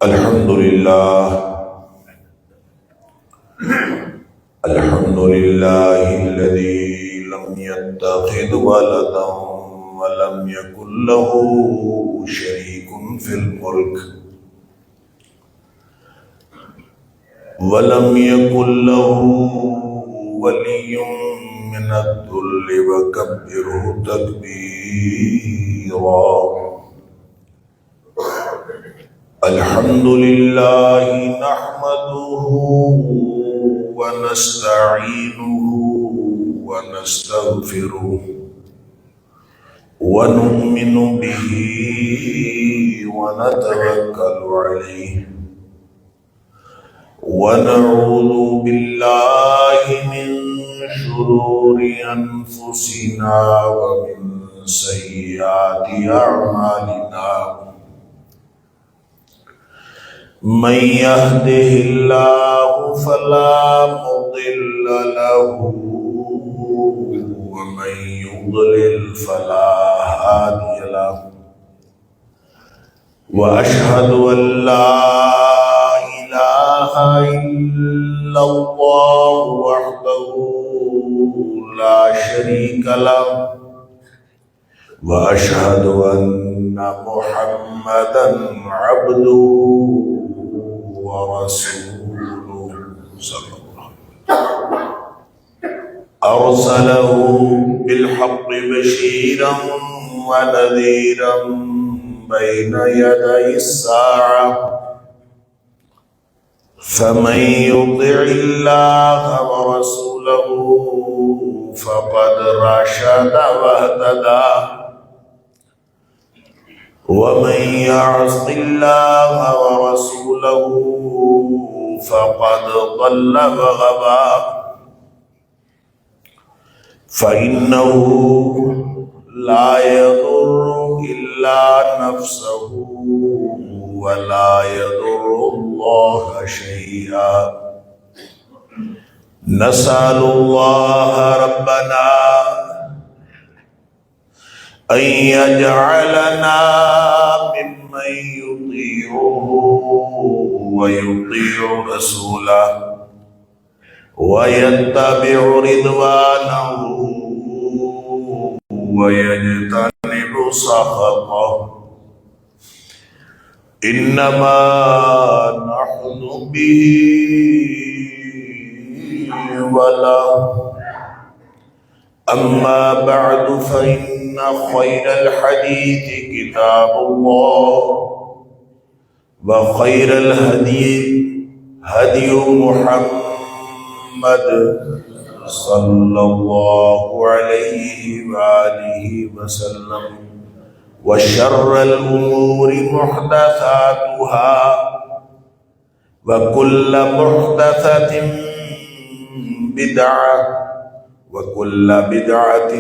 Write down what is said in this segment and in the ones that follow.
الحمد لله الذي لم يتخذ ولدا ولم يكن له شريك في الملك ولم يكن له ولي من الذل وكبره تكبيرا. الحمد لله نحمده ونستعينه ونستغفره ونؤمن به ونتوكل عليه ونعوذ بالله من شرور أنفسنا ومن سيئات أعمالنا. من يهده الله فلا مضل له ومن يضلل فلا هادي له. وأشهد أن لا إله إلا الله وحده لا شريك له. وأشهد أن محمدا عبده ورسوله صلى الله عليه وسلم أرسله بالحق بشيرا ونذيرا بين يدي الساعة. فمن يطع الله ورسوله فقد رشد واهتدى. ومن يعص الله ورسوله فقد ضل وغوى. فإنه لا يضر إلا نفسه ولا يضر الله شيئا. نسأل الله ربنا أن يجعلنا ممن يطيعه ويطيع رسوله ويتبع رضوانه ويجتنب سخطه. إنما نحن به وله. أما بعد فإن خير الحديث كتاب الله وخير الهدي هدي محمد صلى الله عليه وآله وسلم. وشر الأمور محدثاتها وكل محدثة بدعة وكل بدعة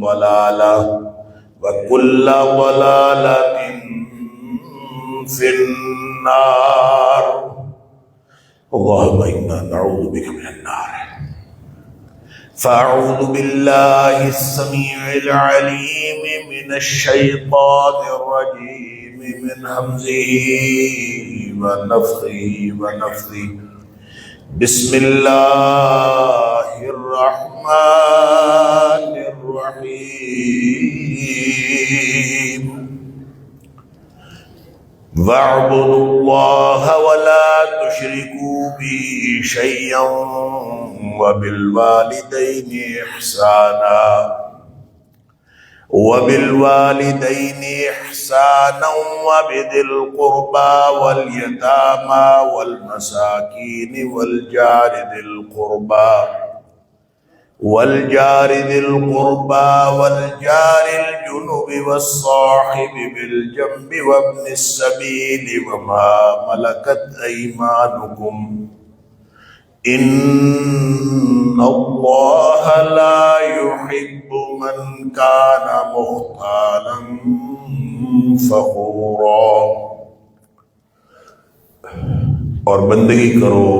ضلالة وكل ضلالة في النار. اللهم إنا نعوذ بك من النار. فأعوذ بالله السميع العليم من الشيطان الرجيم من همزه ونفخه ونفثه. بسم الله الرحمن الرحيم. واعبدوا الله ولا تشركوا به شيئا وبالوالدين إحسانا وبذي القربى واليتامى والمساكين والجار ذي القربى والجار الجنب والصاحب بالجنب وابن السبيل وما ملكت أيمانكم. إن الله لا يحب من كان مختالا فخورا. اور بندگی کرو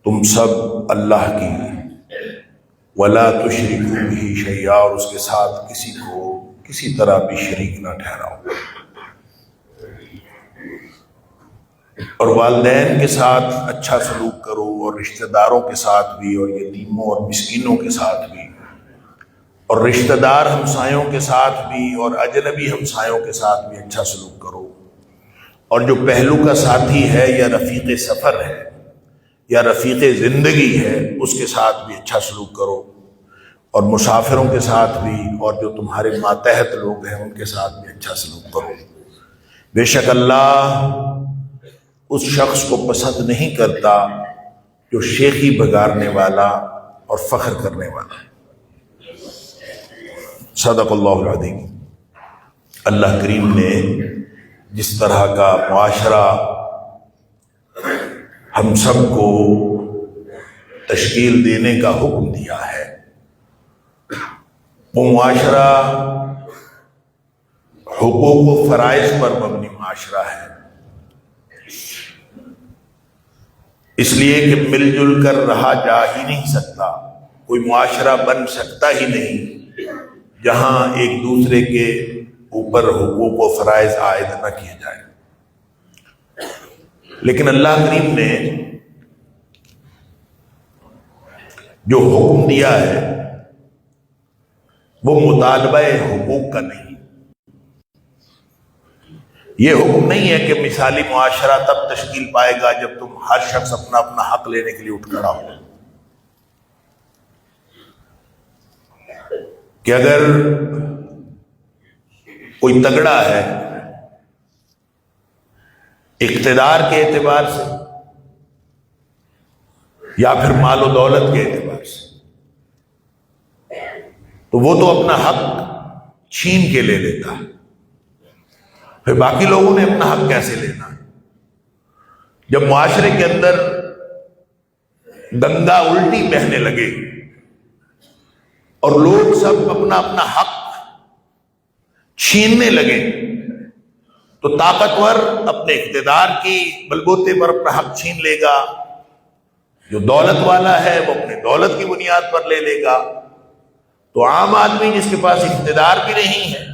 تم سب اللہ کی، وَلَا تُشْرِكُوا بِهِ شَيْئًا، اور اس کے ساتھ کسی کو کسی طرح بھی شریک نہ ٹھہراؤ. اور والدین کے ساتھ اچھا سلوک کرو، اور رشتہ داروں کے ساتھ بھی، اور یتیموں اور مسکینوں کے ساتھ بھی، اور رشتہ دار ہمسایوں کے ساتھ بھی، اور اجنبی ہمسایوں کے ساتھ بھی اچھا سلوک کرو، اور جو پہلو کا ساتھی ہے یا رفیق سفر ہے یا رفیق زندگی ہے اس کے ساتھ بھی اچھا سلوک کرو، اور مسافروں کے ساتھ بھی، اور جو تمہارے ماتحت لوگ ہیں ان کے ساتھ بھی اچھا سلوک کرو۔ بے شک اللہ اس شخص کو پسند نہیں کرتا جو شیخی بگاڑنے والا اور فخر کرنے والا۔ صدق اللہ العظیم۔ اللہ کریم نے جس طرح کا معاشرہ ہم سب کو تشکیل دینے کا حکم دیا ہے، وہ معاشرہ حقوق و فرائض پر مبنی معاشرہ ہے، اس لیے کہ مل جل کر رہا جا ہی نہیں سکتا، کوئی معاشرہ بن سکتا ہی نہیں جہاں ایک دوسرے کے اوپر حقوق و فرائض عائد نہ کیے جائیں۔ لیکن اللہ کریم نے جو حکم دیا ہے وہ مطالبہ حقوق کا نہیں، یہ حکم نہیں ہے کہ مثالی معاشرہ تب تشکیل پائے گا جب تم ہر شخص اپنا اپنا حق لینے کے لیے اٹھ کھڑا ہو، کہ اگر کوئی تگڑا ہے اقتدار کے اعتبار سے یا پھر مال و دولت کے اعتبار سے، تو وہ تو اپنا حق چھین کے لے لیتا ہے، پھر باقی لوگوں نے اپنا حق کیسے لینا ہے؟ جب معاشرے کے اندر گنگا الٹی بہنے لگے اور لوگ سب اپنا اپنا حق چھیننے لگے، تو طاقتور اپنے اقتدار کی بلبوتے پر اپنا حق چھین لے گا، جو دولت والا ہے وہ اپنے دولت کی بنیاد پر لے لے گا، تو عام آدمی جس کے پاس اقتدار بھی نہیں ہے،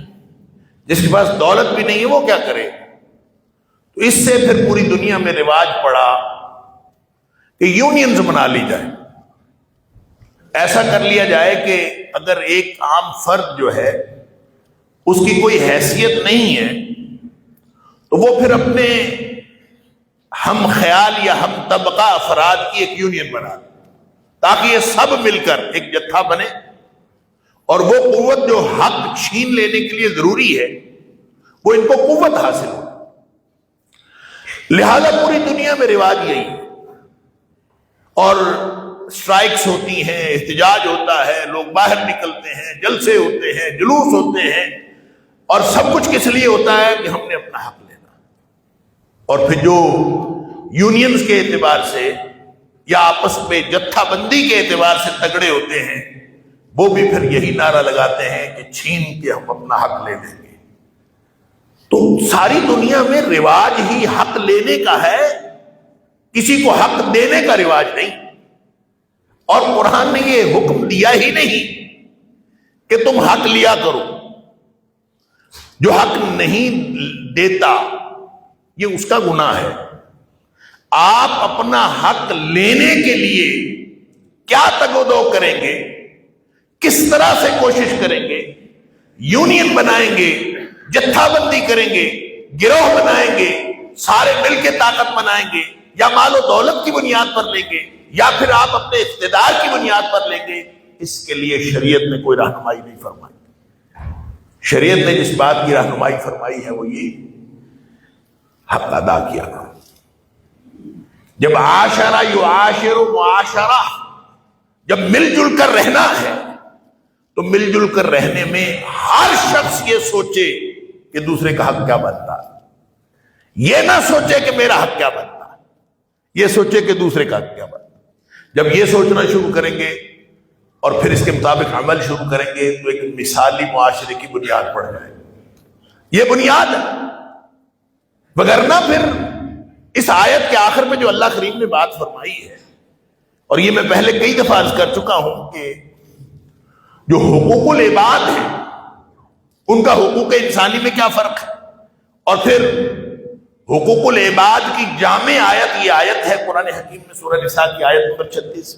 جس کے پاس دولت بھی نہیں ہے، وہ کیا کرے؟ تو اس سے پھر پوری دنیا میں رواج پڑا کہ یونینز بنا لی جائے، ایسا کر لیا جائے کہ اگر ایک عام فرد جو ہے اس کی کوئی حیثیت نہیں ہے تو وہ پھر اپنے ہم خیال یا ہم طبقہ افراد کی ایک یونین بنا دے، تاکہ یہ سب مل کر ایک جتھا بنے، اور وہ قوت جو حق چھین لینے کے لیے ضروری ہے وہ ان کو قوت حاصل ہو۔ لہذا پوری دنیا میں رواج یہی ہے، اور سٹرائکس ہوتی ہیں، احتجاج ہوتا ہے، لوگ باہر نکلتے ہیں، جلسے ہوتے ہیں، جلوس ہوتے ہیں، اور سب کچھ کس لیے ہوتا ہے کہ ہم نے اپنا حق لینا۔ اور پھر جو یونینز کے اعتبار سے یا آپس میں جتھا بندی کے اعتبار سے تگڑے ہوتے ہیں، وہ بھی پھر یہی نعرہ لگاتے ہیں کہ چھین کے ہم اپنا حق لے لیں گے۔ تو ساری دنیا میں رواج ہی حق لینے کا ہے، کسی کو حق دینے کا رواج نہیں، اور قرآن نے یہ حکم دیا ہی نہیں کہ تم حق لیا کرو۔ جو حق نہیں دیتا یہ اس کا گناہ ہے۔ آپ اپنا حق لینے کے لیے کیا تگ و دو کریں گے، کس طرح سے کوشش کریں گے، یونین بنائیں گے، جتھا بندی کریں گے، گروہ بنائیں گے، سارے مل کے طاقت بنائیں گے، یا مال و دولت کی بنیاد پر لیں گے، یا پھر آپ اپنے اقتدار کی بنیاد پر لیں گے، اس کے لیے شریعت نے کوئی رہنمائی نہیں فرمائی۔ شریعت نے جس بات کی رہنمائی فرمائی ہے وہ یہ حق ادا کیا کرو۔ جب عاشرہ یعاشر معاشرہ، جب مل جل کر رہنا ہے تو مل جل کر رہنے میں ہر شخص یہ سوچے کہ دوسرے کا حق کیا بنتا ہے، یہ نہ سوچے کہ میرا حق کیا بنتا ہے، یہ سوچے کہ دوسرے کا حق کیا بنتا ہے۔ جب یہ سوچنا شروع کریں گے اور پھر اس کے مطابق عمل شروع کریں گے تو ایک مثالی معاشرے کی بنیاد پڑ جائے گی۔ یہ بنیاد ہے، وگرنہ پھر اس آیت کے آخر میں جو اللہ کریم نے بات فرمائی ہے، اور یہ میں پہلے کئی دفعہ عرض کر چکا ہوں کہ جو حقوق العباد ہیں ان کا حقوق انسانی میں کیا فرق ہے، اور پھر حقوق العباد کی جامع آیت یہ آیت ہے قرآن حکیم میں سورہ نساء کی آیت نمبر 36،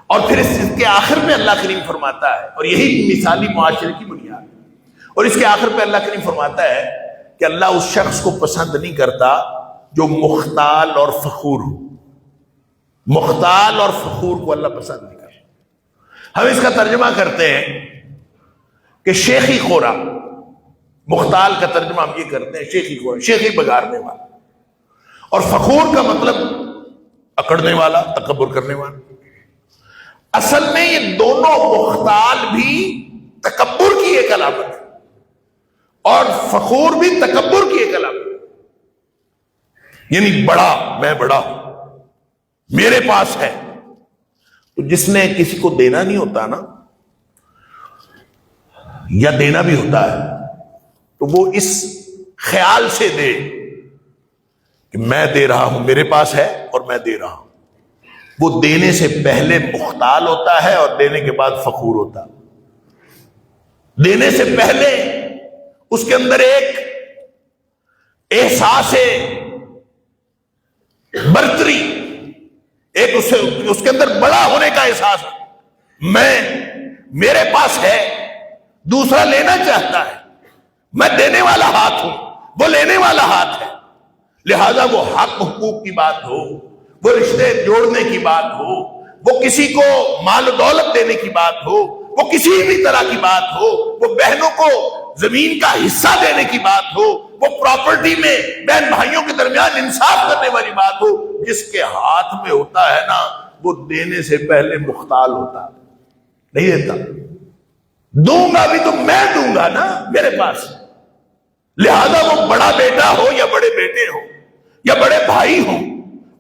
اور پھر اس کے آخر میں اللہ کریم فرماتا ہے، اور یہی مثالی معاشرے کی بنیاد ہے، اور اس کے آخر پہ اللہ کریم فرماتا ہے کہ اللہ اس شخص کو پسند نہیں کرتا جو مختال اور فخور ہو۔ مختال اور فخور کو اللہ پسند نہیں کرتا۔ ہم اس کا ترجمہ کرتے ہیں کہ شیخی خورا، مختال کا ترجمہ ہم یہ کرتے ہیں شیخی خورا، شیخی بگارنے والا، اور فخور کا مطلب اکڑنے والا، تکبر کرنے والا۔ اصل میں یہ دونوں مختال بھی تکبر کی ایک علامت ہے اور فخور بھی تکبر کی ایک علامت ہے، یعنی بڑا، میں بڑا ہوں، میرے پاس ہے۔ تو جس نے کسی کو دینا نہیں ہوتا نا، یا دینا بھی ہوتا ہے، تو وہ اس خیال سے دے کہ میں دے رہا ہوں، میرے پاس ہے اور میں دے رہا ہوں۔ وہ دینے سے پہلے مختال ہوتا ہے اور دینے کے بعد فخور ہوتا ہے۔ دینے سے پہلے اس کے اندر ایک احساس برتری، ایک اس کے اندر بڑا ہونے کا احساس، میرے پاس ہے، دوسرا لینا چاہتا ہے، میں دینے والا ہاتھ ہوں، وہ لینے والا ہاتھ ہے۔ لہذا وہ حق حقوق کی بات ہو، وہ رشتے جوڑنے کی بات ہو، وہ کسی کو مال و دولت دینے کی بات ہو، وہ کسی بھی طرح کی بات ہو، وہ بہنوں کو زمین کا حصہ دینے کی بات ہو، وہ پراپرٹی میں بہن بھائیوں کے درمیان انصاف کرنے والی بات ہو، جس کے ہاتھ میں ہوتا ہے نا، وہ دینے سے پہلے مختال ہوتا ہے، نہیں دیتا۔ دوں گا بھی تو میں دوں گا نا، میرے پاس۔ لہذا وہ بڑا بیٹا ہو یا بڑے بیٹے ہو یا بڑے بھائی ہو،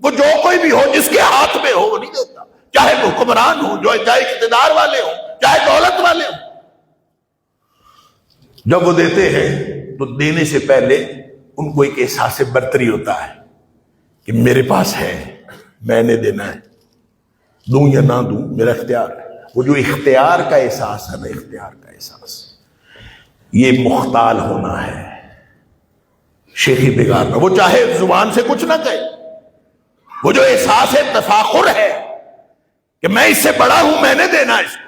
وہ جو کوئی بھی ہو جس کے ہاتھ میں ہو وہ نہیں دیتا، چاہے وہ حکمران ہو، چاہے اقتدار والے ہوں، چاہے دولت والے ہوں۔ جب وہ دیتے ہیں تو دینے سے پہلے ان کو ایک احساس برتری ہوتا ہے کہ میرے پاس ہے، میں نے دینا ہے، دوں یا نہ دوں میرا اختیار ہے۔ وہ جو اختیار کا احساس ہے نا، اختیار کا احساس، یہ مختال ہونا ہے، شیخی بگارنا۔ وہ چاہے زبان سے کچھ نہ کہے، وہ جو احساس تفاخر ہے کہ میں اس سے بڑا ہوں، میں نے دینا اس کو،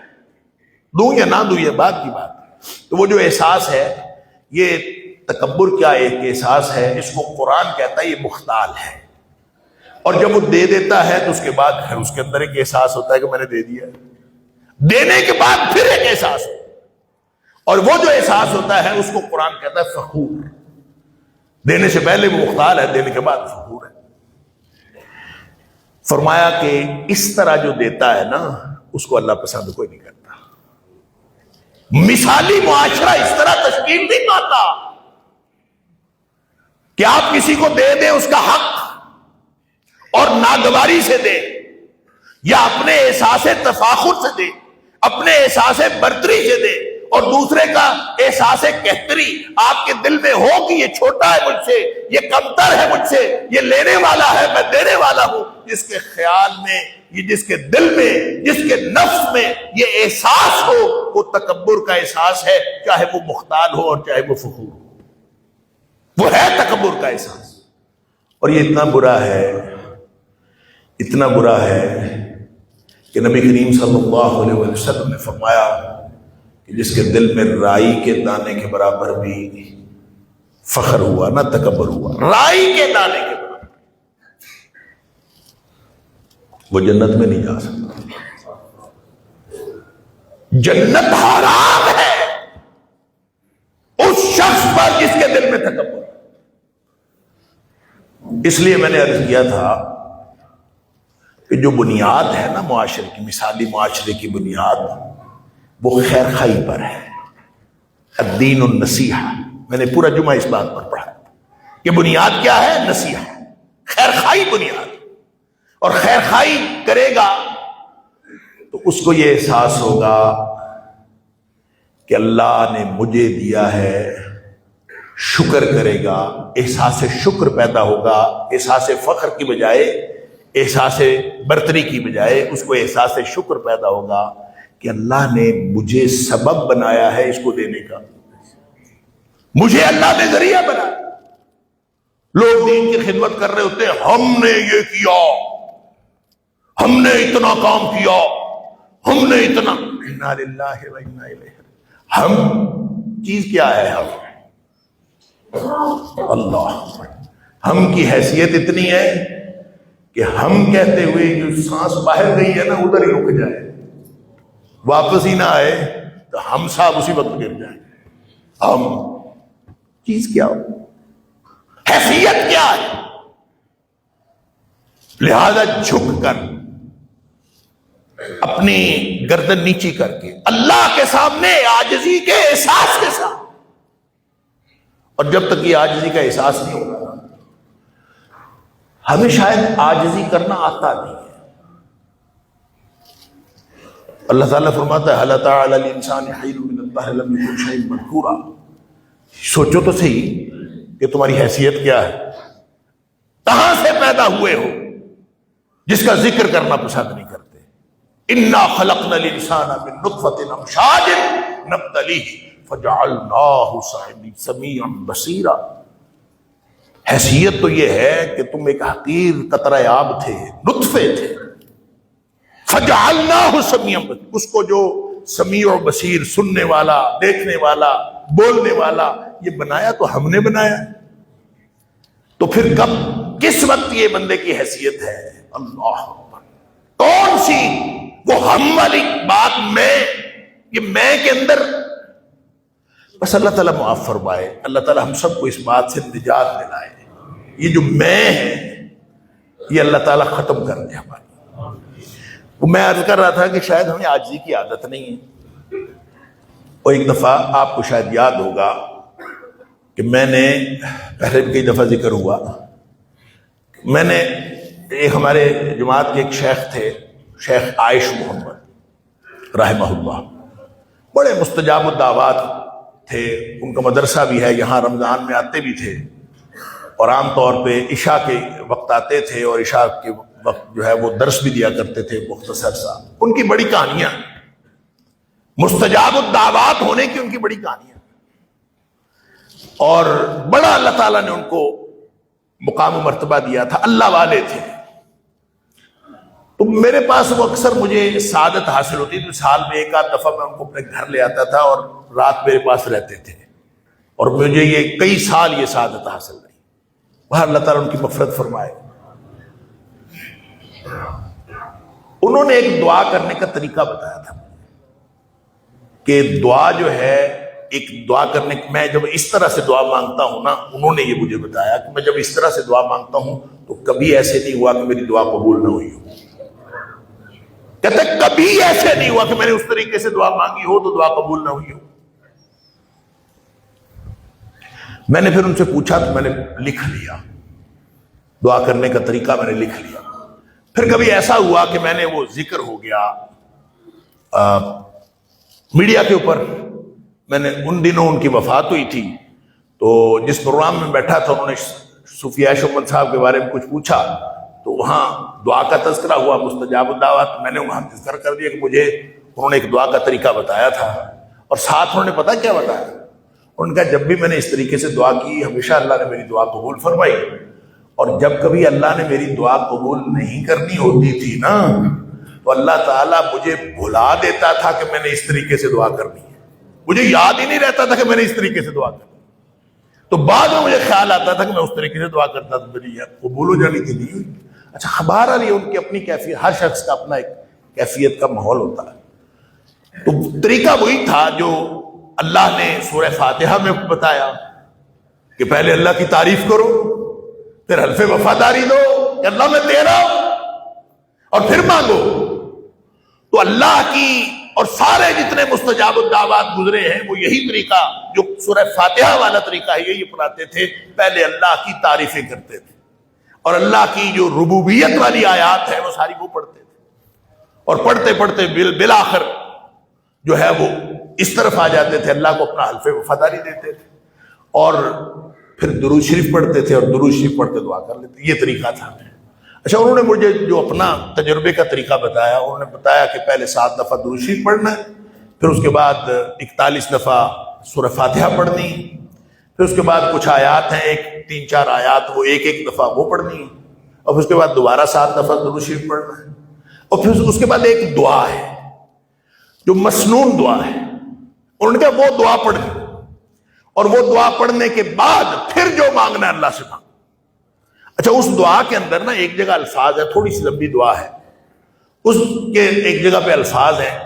دوں یا نہ دوں یہ بات کی بات ہے۔ تو وہ جو احساس ہے، یہ تکبر کیا ایک احساس ہے، اس کو قرآن کہتا ہے یہ مختال ہے۔ اور جب وہ دے دیتا ہے تو اس کے بعد پھر اس کے اندر ایک احساس ہوتا ہے کہ میں نے دے دیا، دینے کے بعد پھر ایک احساس ہوتا ہے، اور وہ جو احساس ہوتا ہے اس کو قرآن کہتا ہے فخور۔ دینے سے پہلے وہ مختال ہے، دینے کے بعد فخور ہے۔ فرمایا کہ اس طرح جو دیتا ہے نا، اس کو اللہ پسند کوئی نہیں کرتا۔ مثالی معاشرہ اس طرح تشکیل نہیں پاتا کہ آپ کسی کو دے دیں اس کا حق اور ناگواری سے دیں، یا اپنے احساس تفاخر سے دیں، اپنے احساس برتری سے دیں، اور دوسرے کا احساس کہتری آپ کے دل میں ہو کہ یہ چھوٹا ہے مجھ سے، یہ کمتر ہے مجھ سے، یہ لینے والا ہے، میں دینے والا ہوں۔ جس کے خیال میں، یہ جس کے دل میں، جس کے نفس میں یہ احساس ہو، وہ تکبر کا احساس ہے، چاہے وہ مختال ہو اور چاہے وہ فخور ہو، وہ ہے تکبر کا احساس۔ اور یہ اتنا برا ہے، اتنا برا ہے کہ نبی کریم صلی اللہ علیہ وسلم نے فرمایا کہ جس کے دل میں رائی کے دانے کے برابر بھی فخر ہوا، نہ تکبر ہوا، رائی کے دانے کے برابر، وہ جنت میں نہیں جا سکتا۔ جنت حرام ہے اس شخص پر جس کے دل میں تکبر۔ اس لیے میں نے عرض کیا تھا کہ جو بنیاد ہے نا معاشرے کی، مثالی معاشرے کی بنیاد، وہ خیر خائی پر ہے۔ الدین النصیحہ، میں نے پورا جمعہ اس بات پر پڑھا کہ بنیاد کیا ہے؟ نصیحہ، خیر خائی بنیاد۔ اور خیر خائی کرے گا تو اس کو یہ احساس ہوگا کہ اللہ نے مجھے دیا ہے، شکر کرے گا، احساس شکر پیدا ہوگا، احساس فخر کی بجائے، احساس برتری کی بجائے اس کو احساس شکر پیدا ہوگا کہ اللہ نے مجھے سبب بنایا ہے اس کو دینے کا، مجھے اللہ نے ذریعہ بنایا۔ لوگ دین کی خدمت کر رہے ہوتے ہیں، ہم نے یہ کیا، ہم نے اتنا کام کیا، ہم نے اتنا، انا للہ و انا الیہ، ہم چیز کیا ہے؟ ہم اللہ، ہم کی حیثیت اتنی ہے کہ ہم کہتے ہوئے جو سانس باہر گئی ہے نا ادھر ہی رک جائے، واپس ہی نہ آئے تو ہم صاحب اسی وقت گر جائیں۔ ہم چیز کیا ہو، حیثیت کیا ہے؟ لہذا جھک کر اپنی گردن نیچی کر کے اللہ کے سامنے عاجزی کے احساس کے ساتھ، اور جب تک یہ عاجزی کا احساس نہیں ہوگا، ہمیں شاید عاجزی کرنا آتا نہیں ہے۔ اللہ تعالیٰ فرماتا ہے، هل أتى على الإنسان حين من الدهر لم يكن شيئا مذكورا، سوچو تو صحیح کہ تمہاری حیثیت کیا ہے، کہاں سے پیدا ہوئے ہو، جس کا ذکر کرنا پسند نہیں کرتے۔ انا خلقنا الانسان من نطفة امشاج نبتليه فجعلناه سميعا بصيرا۔ حیثیت تو یہ ہے کہ تم ایک حقیر قطرہ آب تھے، نطفے تھے، فجعلناه سميعا بصيرا، اس کو جو سمیع و بصیر، سننے والا، دیکھنے والا، بولنے والا، یہ بنایا تو ہم نے بنایا۔ تو پھر کب، کس وقت یہ بندے کی حیثیت ہے؟ اللہ اکبر، کون سی وہ ہم والی بات، میں، یہ میں کے اندر، بس اللہ تعالیٰ معاف فرمائے، اللہ تعالیٰ ہم سب کو اس بات سے نجات دلائے۔ یہ جو میں ہے یہ اللہ تعالیٰ ختم کر دے ہماری۔ وہ میں عرض کر رہا تھا کہ شاید ہمیں عاجزی کی عادت نہیں ہے۔ اور ایک دفعہ آپ کو شاید یاد ہوگا کہ میں نے پہلے بھی کئی دفعہ ذکر ہوا، میں نے ایک ہمارے جماعت کے ایک شیخ تھے، شیخ عائش محمد رحمہ اللہ، بڑے مستجاب الدعوات تھے، ان کا مدرسہ بھی ہے، یہاں رمضان میں آتے بھی تھے، اور عام طور پہ عشاء کے وقت آتے تھے، اور عشاء کے وقت جو ہے وہ درس بھی دیا کرتے تھے مختصر سا۔ ان کی بڑی کہانیاں، مستجاب الدعوات ہونے کی ان کی بڑی کہانیاں، اور بڑا اللہ تعالیٰ نے ان کو مقام و مرتبہ دیا تھا، اللہ والے تھے۔ تو میرے پاس وہ اکثر مجھے سعادت حاصل ہوتی تھی، سال میں ایک آدھ دفعہ میں ان کو اپنے گھر لے آتا تھا اور رات میرے پاس رہتے تھے، اور مجھے یہ کئی سال یہ سعادت حاصل رہی۔ وہاں اللہ تعالیٰ ان کی مغفرت فرمائے۔ انہوں نے ایک دعا کرنے کا طریقہ بتایا تھا کہ دعا جو ہے، ایک دعا کرنے، میں جب اس طرح سے دعا مانگتا ہوں نا، انہوں نے یہ مجھے بتایا کہ میں جب اس طرح سے دعا مانگتا ہوں تو کبھی ایسے نہیں ہوا کہ میری دعا قبول نہ ہوئی ہو۔ کہتے کبھی ایسے نہیں ہوا کہ میں نے اس طریقے سے دعا مانگی ہو تو دعا قبول نہ ہوئی ہو۔ میں نے پھر ان سے پوچھا تو میں نے لکھ لیا، دعا کرنے کا طریقہ میں نے لکھ لیا۔ پھر کبھی ایسا ہوا کہ میں نے وہ ذکر ہو گیا میڈیا کے اوپر، میں نے ان دنوں ان کی وفات ہوئی تھی، تو جس پروگرام میں بیٹھا تھا انہوں نے صوفی عائش محمد صاحب کے بارے میں کچھ پوچھا، تو وہاں دعا کا تذکرہ ہوا، مستجاب الدعوات، میں نے وہاں تذکر کر دیا کہ مجھے انہوں نے ایک دعا کا طریقہ بتایا تھا، اور ساتھ انہوں نے پتہ کیا بتایا، ان کا جب بھی میں نے اس طریقے سے دعا کی ہمیشہ اللہ نے میری دعا قبول فرمائی، اور جب کبھی اللہ نے میری دعا قبول نہیں کرنی ہوتی تھی نا تو اللہ تعالیٰ مجھے بھلا دیتا تھا کہ میں نے اس طریقے سے دعا کرنی ہے، مجھے یاد ہی نہیں رہتا تھا کہ میں نے اس طریقے سے دعا کرنی، تو بعد میں مجھے خیال آتا تھا کہ میں اس طریقے سے دعا کرتا تھا، میری قبول ہو جانی تھی نہیں ہوئی۔ اچھا، خبر آ رہی ہے ان کی اپنی کیفیت، ہر شخص کا اپنا ایک کیفیت کا ماحول ہوتا ہے۔ تو طریقہ وہی تھا جو اللہ نے سورہ فاتحہ میں بتایا کہ پہلے اللہ کی تعریف کرو، پھر حلف وفاداری دو کہ اللہ میں تیرا ہوں، اور پھر مانگو۔ تو اللہ کی اور سارے جتنے مستجاب الدعوات گزرے ہیں وہ یہی طریقہ جو سورہ فاتحہ والا طریقہ ہے یہی اپناتے تھے، پہلے اللہ کی تعریفیں کرتے تھے، اور اللہ کی جو ربوبیت والی آیات ہے وہ ساری وہ پڑھتے تھے، اور پڑھتے پڑھتے بالآخر جو ہے وہ اس طرف آ جاتے تھے، اللہ کو اپنا حلف وفاداری دیتے تھے، اور پھر درود شریف پڑھتے تھے، اور درود شریف پڑھتے دعا کر لیتے، یہ طریقہ تھا۔ اچھا، انہوں نے مجھے جو اپنا تجربے کا طریقہ بتایا، انہوں نے بتایا کہ پہلے 7 دفعہ درود شریف پڑھنا ہے، پھر اس کے بعد 41 دفعہ سورہ فاتحہ پڑھنی، پھر اس کے بعد کچھ آیات ہیں، ایک 3-4 آیات وہ ایک دفعہ وہ پڑھنی ہے، اور پھر اس کے بعد دوبارہ 7 دفعہ درود شریف پڑھنا ہے، اور پھر اس کے بعد ایک دعا ہے جو مسنون دعا ہے، انہوں نے کہا وہ دعا پڑھنی، اور وہ دعا پڑھنے کے بعد پھر جو مانگنا ہے اللہ سے مانگ۔ اچھا، اس دعا کے اندر نا ایک جگہ الفاظ ہے، تھوڑی سی لمبی دعا ہے، اس کے ایک جگہ پہ الفاظ ہیں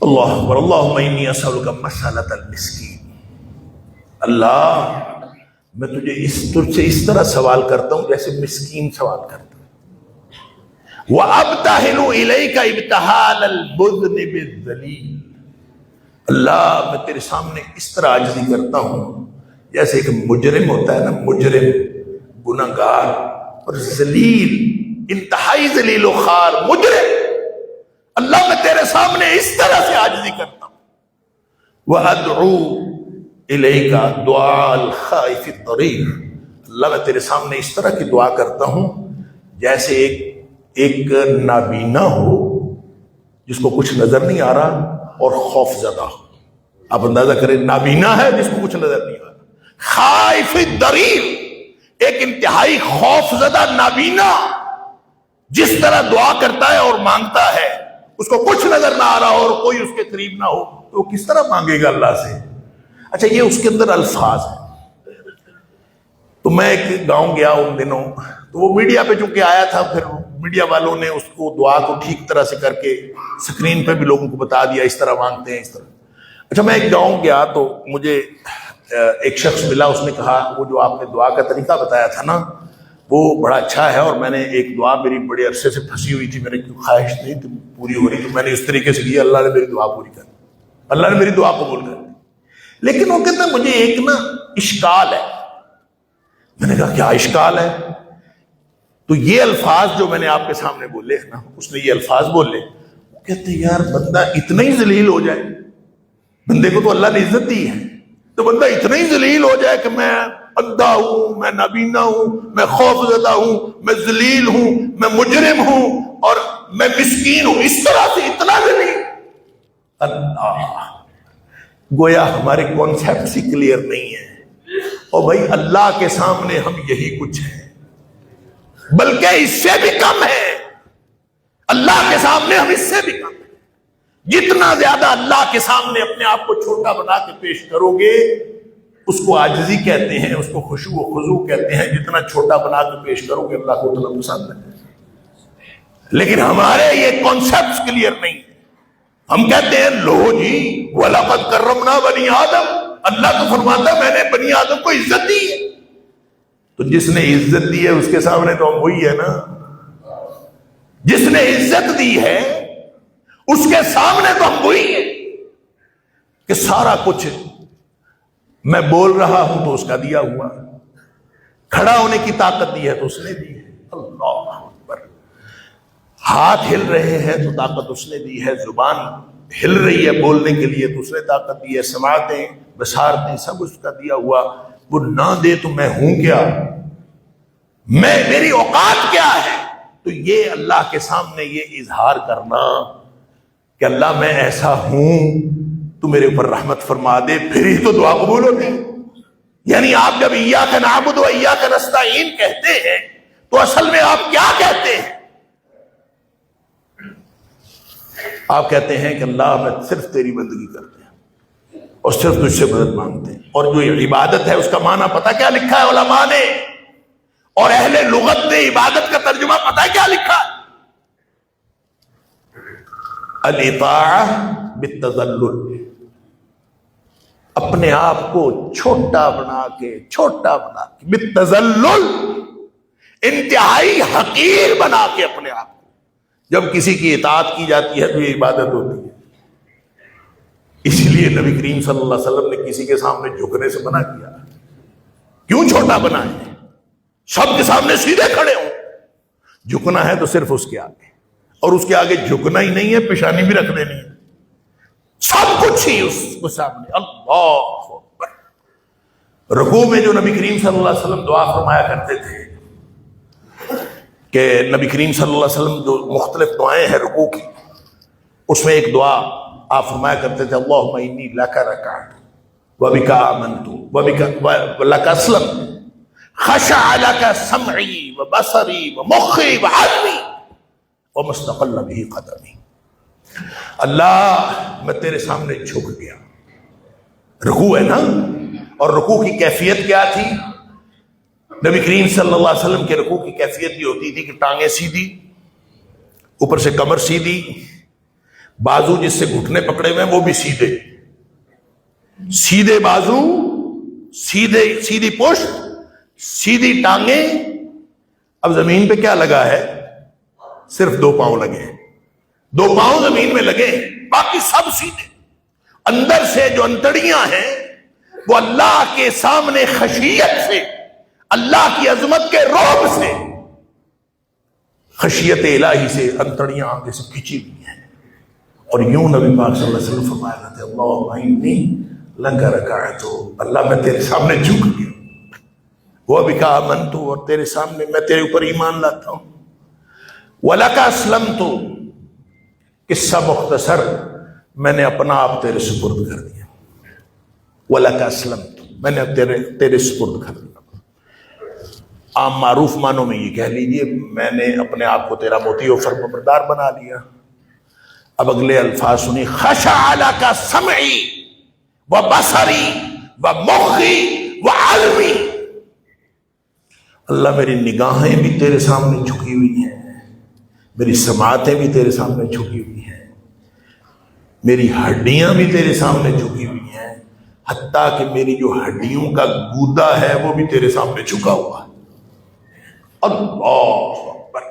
اللہ اکبر اللہم انی اسألک مسألۃ المسکین، اللہ میں تجھ سے اس طرح سوال کرتا ہوں جیسے مسکین سوال کرتا ہوں، وَأَبْتَحِلُ إِلَيْكَ ابْتِحَالَ الْمُذْنِبِ الذَّلِيلِ، اللہ میں تیرے سامنے اس طرح عاجزی کرتا ہوں جیسے ایک مجرم ہوتا ہے نا، مجرم گناہگار اور ذلیل، انتہائی ذلیل و خوار مجرم، اللہ میں تیرے سامنے اس طرح سے عاجزی کرتا ہوں۔ وَأَدْعُو إِلَيْكَ دُعَاءَ الْخَائِفِ الضَّرِيرِ، اللہ میں تیرے سامنے اس طرح کی دعا کرتا ہوں جیسے ایک نابینا ہو جس کو کچھ نظر نہیں آ رہا اور خوف زدہ ہو۔ آپ اندازہ کریں، نابینا ہے جس کو کچھ نظر نہیں آ رہا، خائف الضریر، ایک انتہائی خوف زدہ نابینا جس طرح دعا کرتا ہے اور مانگتا ہے، اس کو کچھ نظر نہ آ رہا ہو اور کوئی اس کے قریب نہ ہو، تو وہ کس طرح مانگے گا اللہ سے؟ اچھا، یہ اس کے اندر الفاظ ہیں۔ تو میں ایک گاؤں گیا ان دنوں، تو وہ میڈیا پہ چونکہ آیا تھا، پھر میڈیا والوں نے اس کو دعا کو ٹھیک طرح سے کر کے سکرین پہ بھی لوگوں کو بتا دیا اس طرح مانگتے ہیں، اس طرح۔ اچھا، میں ایک گاؤں گیا تو مجھے ایک شخص ملا، اس نے کہا وہ جو آپ نے دعا کا طریقہ بتایا تھا نا وہ بڑا اچھا ہے، اور میں نے ایک دعا میری بڑے عرصے سے پھنسی ہوئی تھی، میری خواہش نہیں تھی پوری ہو رہی، تو میں نے اس طریقے سے کیا، اللہ نے میری دعا پوری کر دی، اللہ نے میری دعا قبول کر دی۔ لیکن وہ کہتا ہے مجھے ایک نا اشکال ہے۔ میں نے کہا کیا اشکال ہے؟ تو یہ الفاظ جو میں نے آپ کے سامنے بولے ہیں نا، اس نے یہ الفاظ بولے، وہ کہتے ہیں یار بندہ اتنا ہی ذلیل ہو جائے، بندے کو تو اللہ نے عزت دی ہے، تو بندہ اتنا ہی ذلیل ہو جائے کہ میں اندھا ہوں، میں نابینا ہوں، میں خوف زدہ ہوں، میں ذلیل ہوں، میں مجرم ہوں اور میں مسکین ہوں، اس طرح سے اتنا ذلیل؟ اللہ، گویا ہمارے کانسیپٹ ہی کلیئر نہیں ہے، اور بھائی اللہ کے سامنے ہم یہی کچھ ہیں، بلکہ اس سے بھی کم ہے، اللہ کے سامنے ہم اس سے بھی کم ہیں۔ جتنا زیادہ اللہ کے سامنے اپنے آپ کو چھوٹا بنا کے پیش کرو گے اس کو عاجزی کہتے ہیں، اس کو خشوع و خضوع کہتے ہیں، جتنا چھوٹا بنا کے پیش کرو گے اللہ کو اتنا پسند ہے۔ لیکن ہمارے یہ کانسیپٹس کلیئر نہیں ہیں، ہم کہتے ہیں لو جی وَلَقَدْ كَرَّمْنَا بَنِي آدم، اللہ تو فرماتا ہے میں نے بنی آدم کو عزت دی ہے، تو جس نے عزت دی ہے اس کے سامنے تو ہم وہی ہے نا، جس نے عزت دی ہے اس کے سامنے تو ہم وہی ہیں کہ سارا کچھ میں بول رہا ہوں تو اس کا دیا ہوا، کھڑا ہونے کی طاقت دی ہے تو اس نے دی ہے، اللہ اکبر، ہاتھ ہل رہے ہیں تو طاقت اس نے دی ہے، زبان ہل رہی ہے بولنے کے لیے تو اس نے طاقت دی ہے، سماعتیں بصارتیں سب اس کا دیا ہوا، وہ نہ دے تو میں ہوں کیا، میری اوقات کیا ہے؟ تو یہ اللہ کے سامنے یہ اظہار کرنا کہ اللہ میں ایسا ہوں، تو میرے اوپر رحمت فرما دے، پھر ہی تو دعا قبول ہوتی۔ یعنی آپ جب ایاک نعبد و ایاک نستعین کہتے ہیں تو اصل میں آپ کیا کہتے ہیں؟ آپ کہتے ہیں کہ اللہ میں صرف تیری بندگی کرتے ہیں اور صرف تجھ سے مدد مانگتے ہیں، اور جو عبادت ہے اس کا معنی پتہ کیا لکھا ہے علماء نے اور اہل لغت نے؟ عبادت کا ترجمہ پتہ ہے کیا لکھا ہے؟ الاطاعہ بالتذلل، اپنے آپ کو چھوٹا بنا کے بالتذلل، انتہائی حقیر بنا کے اپنے آپ کو جب کسی کی اطاعت کی جاتی ہے تو یہ عبادت ہوتی ہے۔ اسی لیے نبی کریم صلی اللہ علیہ وسلم نے کسی کے سامنے جھکنے سے منع کیا۔ کیوں چھوٹا بنائے؟ سب کے سامنے سیدھے کھڑے ہوں، جھکنا ہے تو صرف اس کے آگے، اور اس کے آگے جھکنا ہی نہیں ہے، پیشانی بھی رکھ دینی ہے، سب کچھ ہی اس کو سامنے۔ اللہ اکبر۔ رکوع میں جو نبی کریم صلی اللہ علیہ وسلم دعا فرمایا کرتے تھے کہ نبی کریم صلی اللہ علیہ وسلم جو مختلف دعائیں ہیں رکوع کی، اس میں ایک دعا آپ فرمایا کرتے تھے اللہم انی لک رکعت وبک آمنت ولک اسلمت خشع لک سمعی وبصری ومخی وعظمی ومستقل به قدمی. اللہ میں تیرے سامنے جھک گیا. رکوع ہے نا, اور رکوع کی کیفیت کیا تھی؟ نبی کریم صلی اللہ علیہ وسلم کے رکوع کی کیفیت یہ ہوتی تھی کہ ٹانگیں سیدھی, اوپر سے کمر سیدھی, بازو جس سے گھٹنے پکڑے ہوئے ہیں وہ بھی سیدھے, سیدھے بازو, سیدھی پشت, سیدھی ٹانگیں. اب زمین پہ کیا لگا ہے؟ صرف 2 پاؤں لگے ہیں, 2 پاؤں زمین میں لگے ہیں, باقی سب سیدھے. اندر سے جو انتڑیاں ہیں وہ اللہ کے سامنے خشیت سے, اللہ کی عظمت کے رعب سے, خشیت الہی سے انتڑیاں آگے سے کھچی ہوئی ہیں. اور یوں نبی پاک صلی اللہ علیہ وسلم فرمایا کرتے ہیں اللہم انی لک رکعت, اللہ میں تیرے سامنے جھک گیا. وبک آمنت, اور تیرے سامنے میں تیرے اوپر ایمان لاتا ہوں. ولک اسلمت, قصہ مختصر, میں نے اپنا آپ تیرے سپرد کر دیا. ولک اسلمت, میں نے تیرے سپرد کر دیا. عام معروف معنوں میں یہ کہہ لیجئے میں نے اپنے آپ کو تیرا موتی و فرمانبردار بنا لیا. اب اگلے الفاظ سنی, خشع لک سمعی وبصری ومخی وعلمی. اللہ میری نگاہیں بھی تیرے سامنے جھکی ہوئی ہیں, میری سماعتیں بھی تیرے سامنے جھکی ہوئی ہیں, میری ہڈیاں بھی تیرے سامنے جھکی ہوئی ہیں, حتیٰ کہ میری جو ہڈیوں کا گودا ہے وہ بھی تیرے سامنے جھکا ہوا ہے. اللہ اکبر.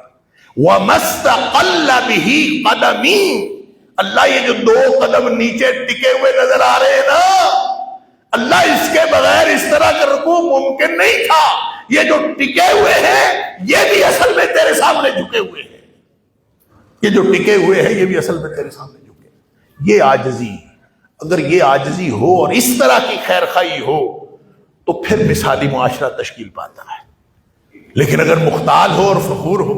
وَمَسْتَقَلَّ بِهِ قَدَمِي, اللہ یہ جو 2 قدم نیچے ٹکے ہوئے نظر آ رہے ہیں نا, اللہ اس کے بغیر اس طرح کا رکوع ممکن نہیں تھا. یہ جو ٹکے ہوئے ہیں یہ بھی اصل میں تیرے سامنے جھکے ہوئے ہیں, یہ جو ٹکے ہوئے ہیں یہ بھی اصل میں تیرے سامنے جھکے. یہ عاجزی, اگر یہ عاجزی ہو اور اس طرح کی خیرخواہی ہو تو پھر مثالی معاشرہ تشکیل پاتا ہے. لیکن اگر مختال ہو اور فخور ہو,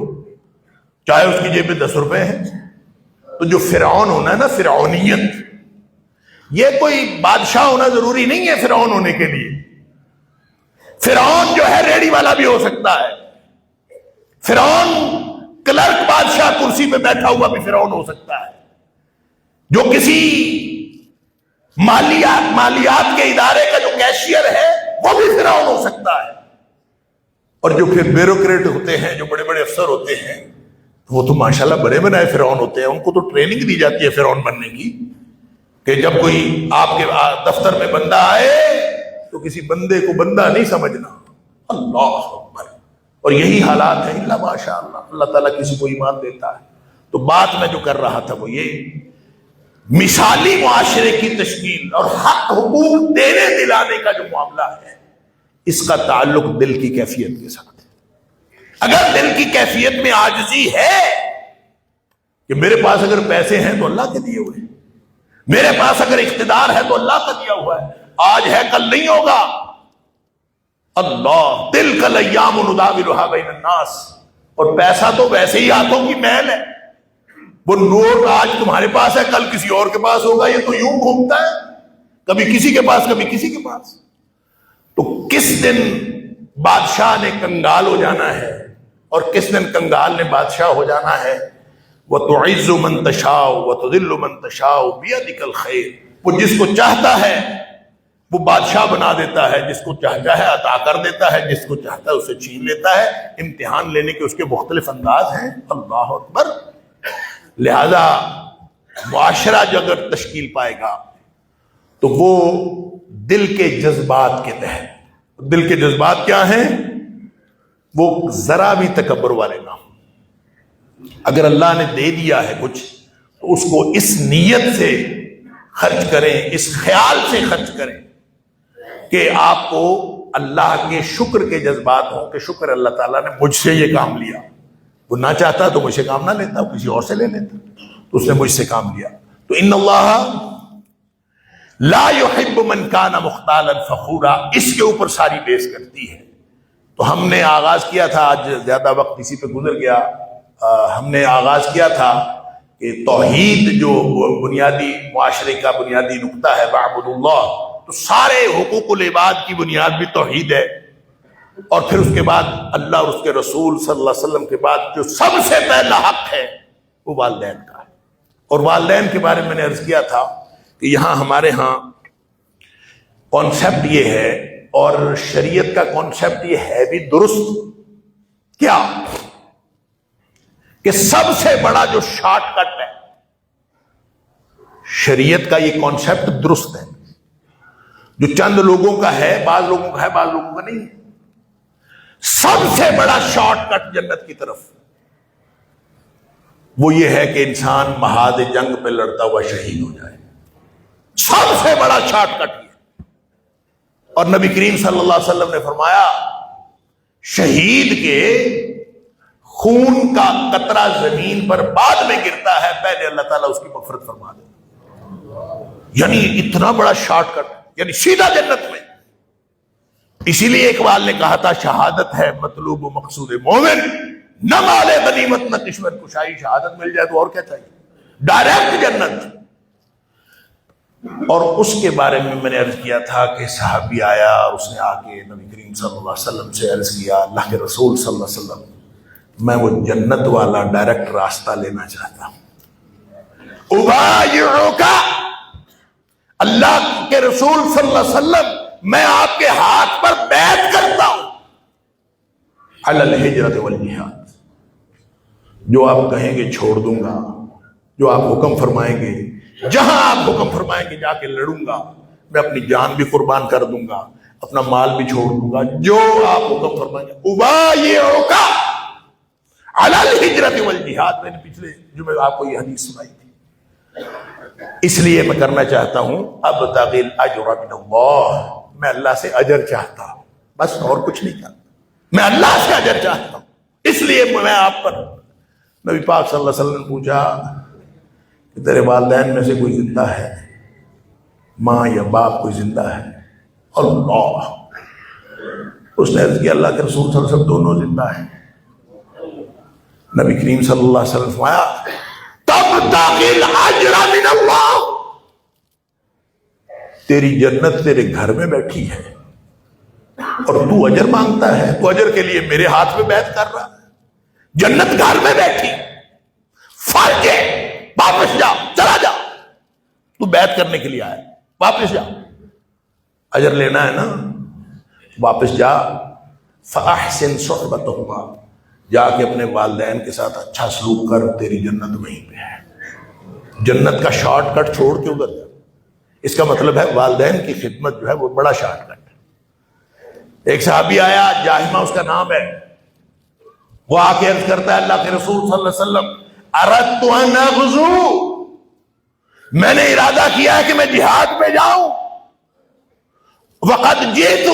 چاہے اس کی جیب میں 10 روپے ہیں, تو جو فرعون ہونا ہے نا, فرعونیت, یہ کوئی بادشاہ ہونا ضروری نہیں ہے فرعون ہونے کے لیے. فرعون جو ہے ریڑی والا بھی ہو سکتا ہے, فرعون کلرک بادشاہ کرسی پہ بیٹھا ہوا بھی فرعون ہو سکتا ہے, جو کسی مالیات کے ادارے کا جو کیشیئر ہے وہ بھی فرعون ہو سکتا ہے. اور جو پھر بیوروکریٹ ہوتے ہیں, جو بڑے بڑے افسر ہوتے ہیں, وہ تو ماشاءاللہ بڑے بنائے فرعون ہوتے ہیں. ان کو تو ٹریننگ دی جاتی ہے فرعون بننے کی, کہ جب کوئی آپ کے دفتر میں بندہ آئے تو کسی بندے کو بندہ نہیں سمجھنا. اللہ اکبر. اور یہی حالات ہیں. اللہ ماشاءاللہ, اللہ تعالیٰ کسی کو ایمان دیتا ہے. تو بات میں جو کر رہا تھا وہ یہ, مثالی معاشرے کی تشکیل اور حق حقوق دینے دلانے کا جو معاملہ ہے, اس کا تعلق دل کی کیفیت کے ساتھ ہے. اگر دل کی کیفیت میں عاجزی ہے کہ میرے پاس اگر پیسے ہیں تو اللہ کے دیے ہوئے ہیں, میرے پاس اگر اقتدار ہے تو اللہ کا دیا ہوا ہے, آج ہے کل نہیں ہوگا. اللہ, تلک الایام نداولها بین الناس. اور پیسہ تو ویسے ہی ہاتھوں کی میل ہے. وہ نوٹ آج تمہارے پاس ہے کل کسی اور کے پاس ہوگا, یہ تو یوں گھومتا ہے, کبھی کسی کے پاس کبھی کسی کے پاس. تو کس دن بادشاہ نے کنگال ہو جانا ہے اور کس دن کنگال نے بادشاہ ہو جانا ہے. وَتُعِزُّ مَن تَشَاءُ وَتُذِلُّ مَن تَشَاءُ بِيَدِكَ الْخَيْرُ. وہ جس کو چاہتا ہے وہ بادشاہ بنا دیتا ہے, جس کو چاہتا ہے عطا کر دیتا ہے, جس کو چاہتا ہے اسے چھین لیتا ہے. امتحان لینے کے اس کے مختلف انداز ہیں. اللہ اکبر. لہذا معاشرہ جو اگر تشکیل پائے گا تو وہ دل کے جذبات کے تحت. دل کے جذبات کیا ہیں؟ وہ ذرا بھی تکبر والے نہ ہوں. اگر اللہ نے دے دیا ہے کچھ تو اس کو اس نیت سے خرچ کریں, اس خیال سے خرچ کریں کہ آپ کو اللہ کے شکر کے جذبات ہوں کہ شکر اللہ تعالیٰ نے مجھ سے یہ کام لیا. وہ نہ چاہتا تو مجھ سے کام نہ لیتا, وہ کسی اور سے لے لیتا, تو اس نے مجھ سے کام لیا. تو ان اللہ لا يحب من کان مختالا فخورا, اس کے اوپر ساری بیس کرتی ہے. تو ہم نے آغاز کیا تھا, آج زیادہ وقت اسی پہ گزر گیا, ہم نے آغاز کیا تھا کہ توحید جو بنیادی معاشرے کا بنیادی نقطہ ہے, وَاعْبُدُوا اللَّهَ, تو سارے حقوق العباد کی بنیاد بھی توحید ہے، اور پھر اس کے بعد اللہ اور اس کے رسول صلی اللہ علیہ وسلم کے بعد جو سب سے پہلا حق ہے وہ والدین کا ہے۔ اور والدین کے بارے میں نے عرض کیا تھا کہ یہاں ہمارے ہاں کانسیپٹ یہ ہے، اور شریعت کا کانسیپٹ یہ ہے بھی درست، کیا کہ سب سے بڑا جو شارٹ کٹ ہے، شریعت کا یہ کانسیپٹ درست ہے، جو چند لوگوں کا ہے، بعض لوگوں کا ہے، بعض لوگوں کا نہیں ہے۔ سب سے بڑا شارٹ کٹ جنت کی طرف وہ یہ ہے کہ انسان محاذ جنگ پہ لڑتا ہوا شہید ہو جائے، سب سے بڑا شارٹ کٹ یہ۔ اور نبی کریم صلی اللہ علیہ وسلم نے فرمایا شہید کے خون کا قطرہ زمین پر بعد میں گرتا ہے، پہلے اللہ تعالیٰ اس کی مغفرت فرما دے۔ یعنی اتنا بڑا شارٹ کٹ، یعنی سیدھا جنت میں۔ اسی لیے اقبال نے کہا تھا شہادت ہے مطلوب و مقصود مومن، نہ مال غنیمت نہ کشمت کشائی، شہادت مل جائے تو اور کیا چاہیے، ڈائریکٹ جنت۔ اور اس کے بارے میں نے عرض کیا تھا کہ صحابی آیا اور اس نے آ کے نبی کریم صلی اللہ علیہ وسلم سے عرض کیا، اللہ کے رسول صلی اللہ علیہ وسلم میں وہ جنت والا ڈائریکٹ راستہ لینا چاہتا ہوں۔ ابایعک، اللہ کے رسول صلی اللہ علیہ وسلم میں آپ کے ہاتھ پر بیعت کرتا ہوں علی الہجرۃ والجہاد، جو آپ کہیں گے چھوڑ دوں گا، جو آپ حکم فرمائیں گے، جہاں آپ حکم فرمائیں گے جا کے لڑوں گا، میں اپنی جان بھی قربان کر دوں گا، اپنا مال بھی چھوڑ دوں گا، جو آپ حکم فرمائیں گے۔ ابایعک علی الہجرۃ والجہاد، میں نے پچھلے جمعے آپ کو یہ حدیث سنائی تھی۔ اس لیے میں کرنا چاہتا ہوں ابتغی الاجر من اللہ، میں اللہ سے اجر چاہتا ہوں، بس اور کچھ نہیں چاہتا، میں اللہ سے اجر چاہتا ہوں۔ اس لیے میں آپ پر، نبی پاک صلی اللہ علیہ وسلم نے پوچھا کہ تیرے والدین میں سے کوئی زندہ ہے، ماں یا باپ کوئی زندہ ہے؟ اللہ، اس نے عرض کیا اللہ کے رسول صلی اللہ علیہ وسلم دونوں زندہ ہیں۔ نبی کریم صلی اللہ علیہ وسلم فرمایا تبتغی الاجر من اللہ، تیری جنت تیرے گھر میں بیٹھی ہے اور تو اجر مانگتا ہے، تو اجر کے لیے میرے ہاتھ میں بیعت کر رہا ہے، جنت گھر میں بیٹھی، فرض ہے واپس جا، چلا جا، تو بیعت کرنے کے لیے آیا، واپس جا، اجر لینا ہے نا، واپس جا۔ فاحسن صحبتہما، جا کے اپنے والدین کے ساتھ اچھا سلوک کر، تیری جنت وہیں پہ ہے۔ جنت کا شارٹ کٹ چھوڑ کے ادھر جا، اس کا مطلب ہے والدین کی خدمت جو ہے وہ بڑا شارٹ کٹ ہے۔ ایک صحابی آیا، جاہمہ اس کا نام ہے، وہ آ کے عرض کرتا ہے اللہ کے رسول صلی اللہ علیہ وسلم اردت ان اغزو، میں نے ارادہ کیا ہے کہ میں جہاد پہ جاؤں، وقد جئت،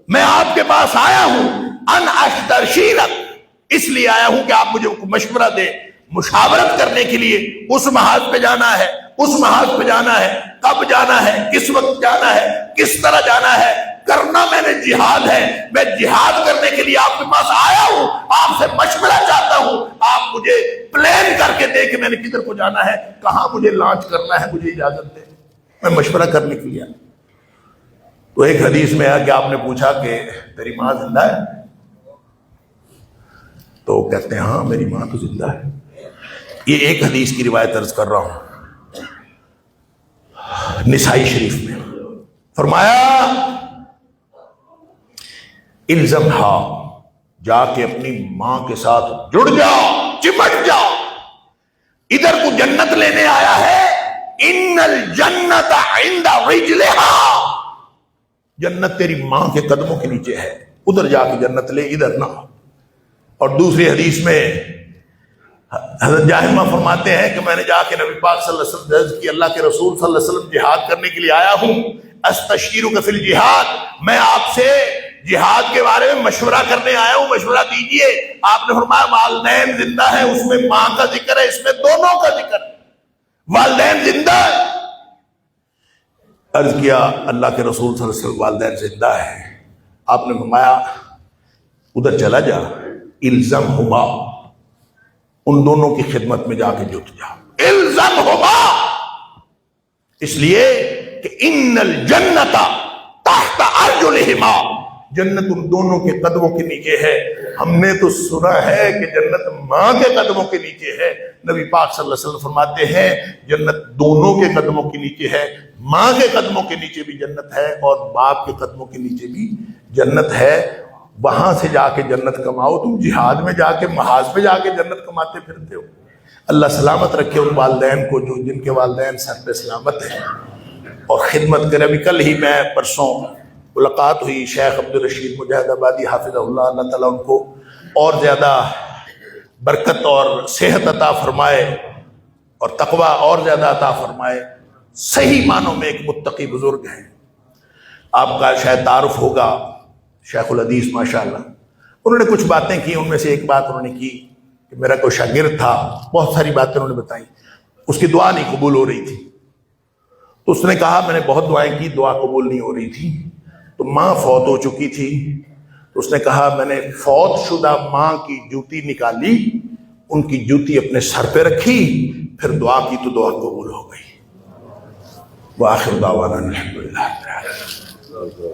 میں آپ کے پاس آیا ہوں، ان استرشیرک، اس لیے آیا ہوں کہ آپ مجھے مشورہ دیں، مشاورت کرنے کے لیے، اس محاذ پہ جانا ہے، اس محاذ پہ جانا ہے، کب جانا ہے، کس وقت جانا ہے، کس طرح جانا ہے، کرنا میں نے جہاد ہے، میں جہاد کرنے کے لیے آپ کے پاس آیا ہوں، آپ سے مشورہ چاہتا ہوں، آپ مجھے پلان کر کے دیں کہ میں نے کدھر کو جانا ہے، کہاں مجھے لانچ کرنا ہے، مجھے اجازت دیں، میں مشورہ کرنے کے لیے آیا۔ تو ایک حدیث میں ہے کہ آپ نے پوچھا کہ تیری ماں زندہ ہے؟ تو کہتے ہیں ہاں میری ماں تو زندہ ہے۔ یہ ایک حدیث کی روایت عرض کر رہا ہوں، نسائی شریف میں فرمایا الزمہا، جا کے اپنی ماں کے ساتھ جڑ جا، چمٹ جا، ادھر تو جنت لینے آیا ہے، ان الجنت عند رجلہا، جنت تیری ماں کے قدموں کے نیچے ہے، ادھر جا کے جنت لے، ادھر نہ۔ اور دوسری حدیث میں حضرت جاہمہ فرماتے ہیں کہ میں نے جا کے نبی پاک صلی اللہ علیہ وسلم عرض کی اللہ کے رسول صلی اللہ علیہ وسلم جہاد کرنے کے لیے آیا ہوں، استشیرک فی الجہاد، میں آپ سے جہاد کے بارے میں مشورہ کرنے آیا ہوں، مشورہ دیجئے۔ آپ نے فرمایا والدین زندہ ہے، اس میں ماں کا ذکر ہے، اس میں دونوں کا ذکر ہے، والدین زندہ ہے۔ عرض کیا اللہ کے رسول صلی اللہ علیہ وسلم والدین زندہ ہے، آپ نے فرمایا ادھر چلا جا، الزمہما، ان دونوں کی خدمت میں جا کے جٹ جا، الزمہما، اس لیے کہ ان الجنت تحت ارجلہما، جنت ان دونوں کے قدموں کے نیچے ہے۔ ہم نے تو سنا ہے کہ جنت ماں کے قدموں کے نیچے ہے، نبی پاک صلی اللہ علیہ وسلم فرماتے ہیں جنت دونوں کے قدموں کے نیچے ہے، ماں کے قدموں کے نیچے بھی جنت ہے اور باپ کے قدموں کے نیچے بھی جنت ہے۔ وہاں سے جا کے جنت کماؤ، تم جہاد میں جا کے محاذ پہ جا کے جنت کماتے پھرتے ہو۔ اللہ سلامت رکھے ان والدین کو جو جن کے والدین سر پہ سلامت ہیں اور خدمت کرے۔ ابھی کل ہی میں پرسوں ملاقات ہوئی شیخ عبدالرشید مجاہد آبادی حافظہ اللہ، اللہ تعالیٰ ان کو اور زیادہ برکت اور صحت عطا فرمائے اور تقوی اور زیادہ عطا فرمائے۔ صحیح معنوں میں ایک متقی بزرگ ہیں، آپ کا شاید تعارف ہوگا، شیخ الحدیث ماشاءاللہ۔ انہوں نے کچھ باتیں کی، ان میں سے ایک بات انہوں نے کی کہ میرا کوئی شاگرد تھا، بہت ساری باتیں انہوں نے بتائیں، اس کی دعا نہیں قبول ہو رہی تھی، تو اس نے کہا میں نے بہت دعائیں کی، دعا قبول نہیں ہو رہی تھی، تو ماں فوت ہو چکی تھی، تو اس نے کہا میں نے فوت شدہ ماں کی جوتی نکالی، ان کی جوتی اپنے سر پہ رکھی، پھر دعا کی تو دعا قبول ہو گئی۔ وآخر دعوانا الحمدللہ۔